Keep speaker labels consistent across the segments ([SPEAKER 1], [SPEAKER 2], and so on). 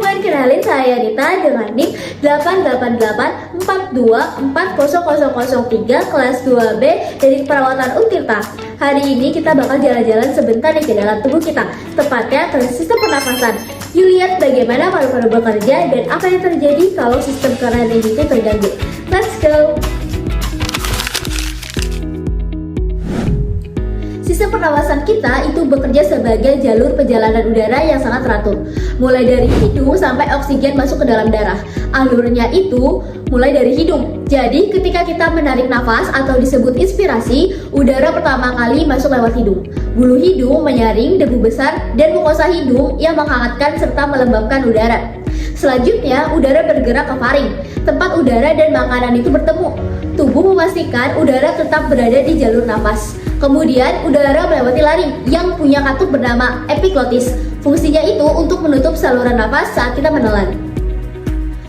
[SPEAKER 1] teman-teman, kenalin saya Anita dengan NIM 88842400003 kelas 2B dari Keperawatan Untirta. Hari ini kita bakal jalan-jalan sebentar nih ke dalam tubuh kita, tepatnya ke sistem pernafasan. Yuk lihat bagaimana paru-paru bekerja dan apa yang terjadi kalau sistem keuangan ini terganggu. Let's go! Sistem pernafasan kita itu bekerja sebagai jalur perjalanan udara yang sangat teratur. Mulai dari hidung sampai oksigen masuk ke dalam darah. Alurnya itu mulai dari hidung. Jadi ketika kita menarik nafas atau disebut inspirasi, udara pertama kali masuk lewat hidung. Bulu hidung menyaring debu besar dan mukosa hidung yang menghangatkan serta melembabkan udara. Selanjutnya, udara bergerak ke faring, tempat udara dan makanan itu bertemu. Tubuh memastikan udara tetap berada di jalur nafas. Kemudian, udara melewati laring yang punya katup bernama epiglotis. Fungsinya itu untuk menutup saluran nafas saat kita menelan.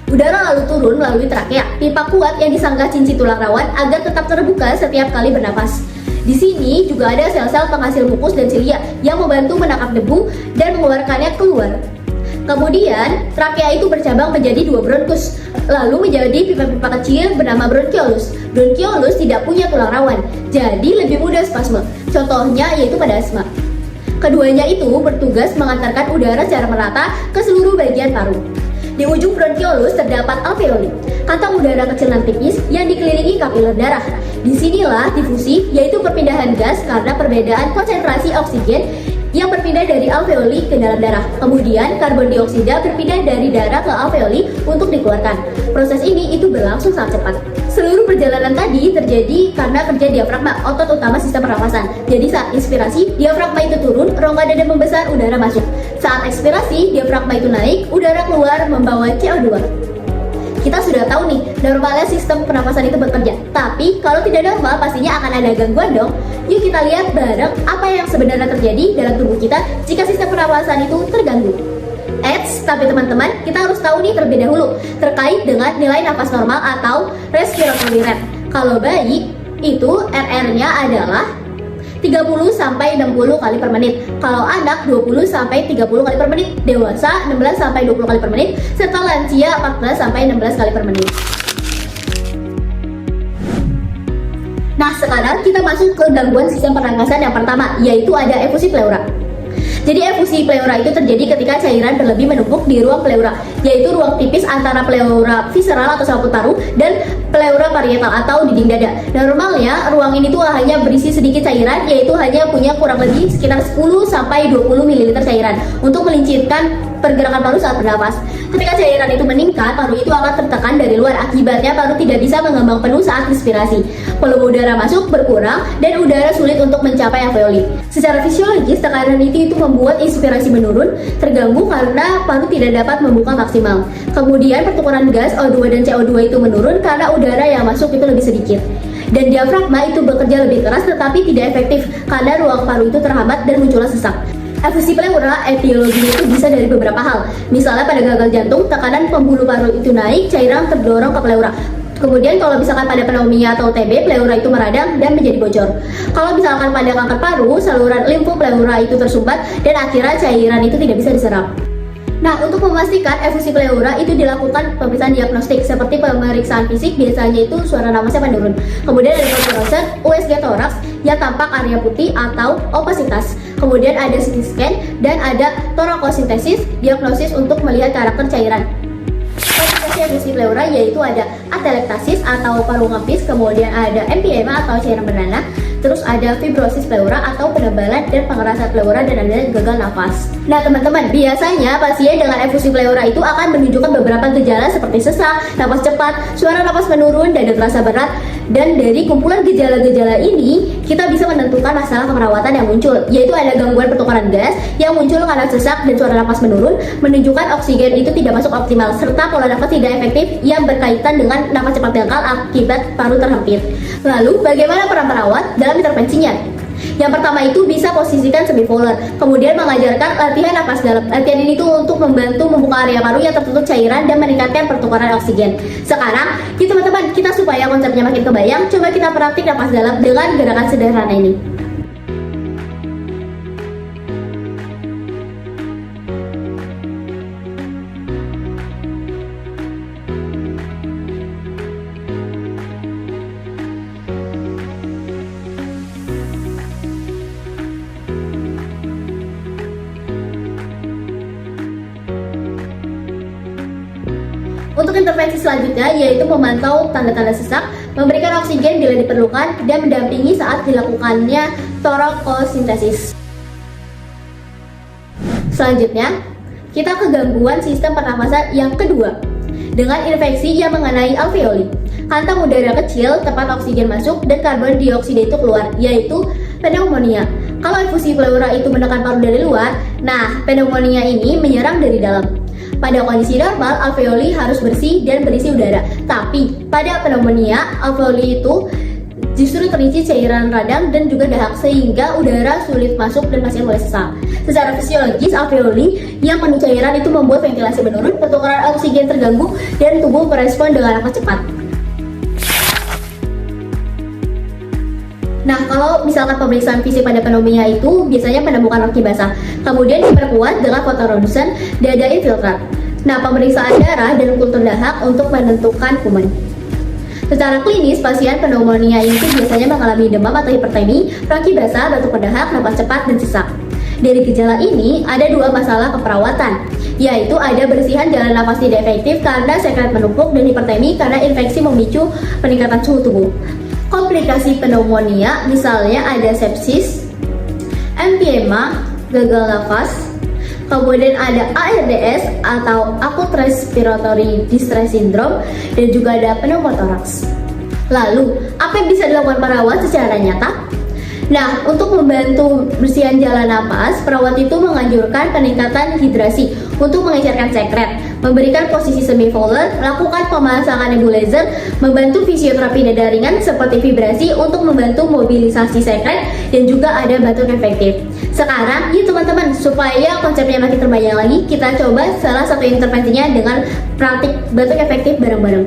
[SPEAKER 1] Udara lalu turun melalui trakea, pipa kuat yang disanggah cincin tulang rawan agar tetap terbuka setiap kali bernafas. Di sini juga ada sel-sel penghasil mukus dan silia yang membantu menangkap debu dan mengeluarkannya keluar. Kemudian, trakea itu bercabang menjadi dua bronkus, lalu menjadi pipa-pipa kecil bernama bronkiolus. Bronkiolus tidak punya tulang rawan, jadi lebih mudah spasme. Contohnya yaitu pada asma. Keduanya itu bertugas mengantarkan udara secara merata ke seluruh bagian paru. Di ujung bronkiolus terdapat alveoli, kantong udara kecil dan tipis yang dikelilingi kapiler darah. Disinilah difusi, yaitu perpindahan gas karena perbedaan konsentrasi oksigen yang berpindah dari alveoli ke dalam darah. Kemudian karbon dioksida berpindah dari darah ke alveoli untuk dikeluarkan. Proses ini itu berlangsung sangat cepat. Seluruh perjalanan tadi terjadi karena kerja diafragma, otot utama sistem pernafasan. Jadi saat inspirasi, diafragma itu turun, rongga dada membesar, udara masuk. Saat ekspirasi, diafragma itu naik, udara keluar membawa CO2. Kita sudah tahu nih, normalnya sistem pernafasan itu bekerja. Tapi kalau tidak normal, pastinya akan ada gangguan dong. Yuk kita lihat bareng apa yang sebenarnya terjadi dalam tubuh kita jika sistem pernafasan itu terganggu. Tapi teman-teman, kita harus tahu nih terlebih dahulu terkait dengan nilai nafas normal atau respiratory rate. Kalau bayi, itu RR-nya adalah 30-60 kali per menit. Kalau anak 20-30 kali per menit, dewasa 16-20 kali per menit, serta lansia 14-16 kali per menit. Nah, sekarang kita masuk ke gangguan sistem pernafasan yang pertama, yaitu ada efusi pleura. Jadi efusi pleura itu terjadi ketika cairan berlebih menumpuk di ruang pleura, yaitu ruang tipis antara pleura visceral atau selaput paru dan pleura parietal atau dinding dada. Normalnya ruang ini tuh hanya berisi sedikit cairan, yaitu hanya punya kurang lebih sekitar 10-20 ml cairan untuk melincirkan pergerakan paru saat bernafas. Ketika cairan itu meningkat, paru itu akan tertekan dari luar. Akibatnya paru tidak bisa mengembang penuh saat respirasi. Volume udara masuk berkurang dan udara sulit untuk mencapai alveoli. Secara fisiologis, tekanan itu membuat inspirasi menurun, terganggu karena paru tidak dapat membuka maksimal. Kemudian pertukaran gas O2 dan CO2 itu menurun karena udara yang masuk itu lebih sedikit. Dan diafragma itu bekerja lebih keras tetapi tidak efektif karena ruang paru itu terhambat dan muncullah sesak. Efusi pleura etiologinya itu bisa dari beberapa hal. Misalnya pada gagal jantung, tekanan pembuluh paru itu naik, cairan terdorong ke pleura. Kemudian kalau misalkan pada pneumonia atau TB, pleura itu meradang dan menjadi bocor. Kalau misalkan pada kanker paru, saluran limfu pleura itu tersumbat dan akhirnya cairan itu tidak bisa diserap. Nah, untuk memastikan efusi pleura itu dilakukan pemeriksaan diagnostik seperti pemeriksaan fisik, biasanya itu suara nafasnya menurun. Kemudian ada ultrasound, USG toraks yang tampak area putih atau opasitas. Kemudian ada CT scan dan ada torakosintesis, diagnosis untuk melihat karakter cairan. Komplikasi efusi pleura yaitu ada atelektasis atau paru ngepis, kemudian ada emphysema atau cairan bernanah, terus ada fibrosis pleura atau penebalan dan pengerasan pleura, dan ada gagal nafas. Nah teman-teman, biasanya pasien dengan efusi pleura itu akan menunjukkan beberapa gejala seperti sesak, napas cepat, suara napas menurun, dada terasa berat. Dan dari kumpulan gejala-gejala ini, kita bisa menentukan masalah keperawatan yang muncul, yaitu ada gangguan pertukaran gas yang muncul karena sesak dan suara napas menurun, menunjukkan oksigen itu tidak masuk optimal, serta pola nafas tidak efektif yang berkaitan dengan napas cepat dangkal akibat paru terhempit. Lalu, bagaimana peran perawat dalam intervensinya? Yang pertama itu bisa posisikan semivolar, kemudian mengajarkan latihan napas dalam. Latihan ini tuh untuk membantu membuka area paru yang tertutup cairan dan meningkatkan pertukaran oksigen. Sekarang, teman-teman, kita supaya konsepnya makin kebayang, coba kita praktik napas dalam dengan gerakan sederhana ini. Untuk intervensi selanjutnya yaitu memantau tanda-tanda sesak, memberikan oksigen bila diperlukan, dan mendampingi saat dilakukannya torakosintesis. Selanjutnya, kita ke gangguan sistem pernafasan yang kedua dengan infeksi yang mengenai alveoli. Kantong udara kecil, tempat oksigen masuk dan karbon dioksida itu keluar, yaitu pneumonia. Kalau infusi pleura itu menekan paru dari luar, nah pneumonia ini menyerang dari dalam. Pada kondisi normal, alveoli harus bersih dan berisi udara. Tapi pada pneumonia, alveoli itu justru terisi cairan radang dan juga dahak sehingga udara sulit masuk dan pasien mulai sesak. Secara fisiologis, alveoli yang penuh cairan itu membuat ventilasi menurun, pertukaran oksigen terganggu, dan tubuh merespon dengan amat cepat. Nah, kalau misalkan pemeriksaan fisik pada pneumonia itu biasanya menemukan kaki basah, kemudian diperkuat dengan fotoronsen dada infiltrat. Nah, pemeriksaan darah dan kultur dahak untuk menentukan kuman. Secara klinis, pasien pneumonia itu biasanya mengalami demam atau hipertemi, kaki basah, batuk berdahak, napas cepat, dan sesak. Dari gejala ini, ada dua masalah keperawatan, yaitu ada bersihan jalan napas tidak efektif karena sekret menumpuk dan hipertemi karena infeksi memicu peningkatan suhu tubuh. Komplikasi pneumonia misalnya ada sepsis, emphysema, gagal nafas, kemudian ada ARDS atau Acute Respiratory Distress Syndrome, dan juga ada pneumotoraks. Lalu, apa yang bisa dilakukan perawat secara nyata? Nah, untuk membantu bersihan jalan napas, perawat itu menganjurkan peningkatan hidrasi untuk mengecerkan sekret, memberikan posisi semi-fowler, melakukan pemasangan nebulizer, membantu fisioterapi dada ringan seperti vibrasi untuk membantu mobilisasi sekret, dan juga ada batuk efektif. Sekarang, yuk teman-teman, supaya konsepnya makin terbayang lagi, kita coba salah satu intervensinya dengan praktik batuk efektif bareng-bareng.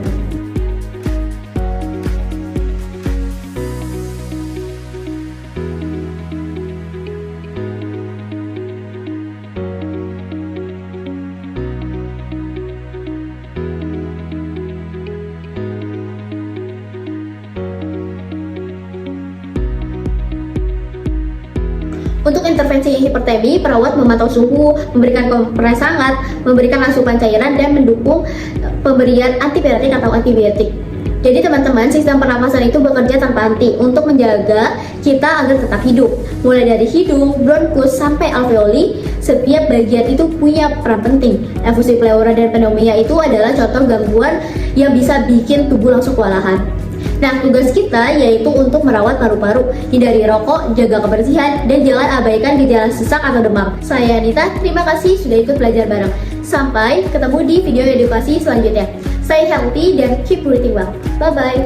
[SPEAKER 1] Untuk intervensi hipertemi, perawat memantau suhu, memberikan kompres hangat, memberikan asupan cairan, dan mendukung pemberian antibiotik atau antibiotik. Jadi teman-teman, sistem pernafasan itu bekerja tanpa henti untuk menjaga kita agar tetap hidup. Mulai dari hidung, bronkus, sampai alveoli, setiap bagian itu punya peran penting. Infusi pleura dan pneumonia itu adalah contoh gangguan yang bisa bikin tubuh langsung kewalahan. Nah, tugas kita yaitu untuk merawat paru-paru, hindari rokok, jaga kebersihan, dan jangan abaikan gejala sesak atau demam. Saya Anita, terima kasih sudah ikut belajar bareng. Sampai ketemu di video edukasi selanjutnya. Stay healthy dan keep breathing well. Bye-bye.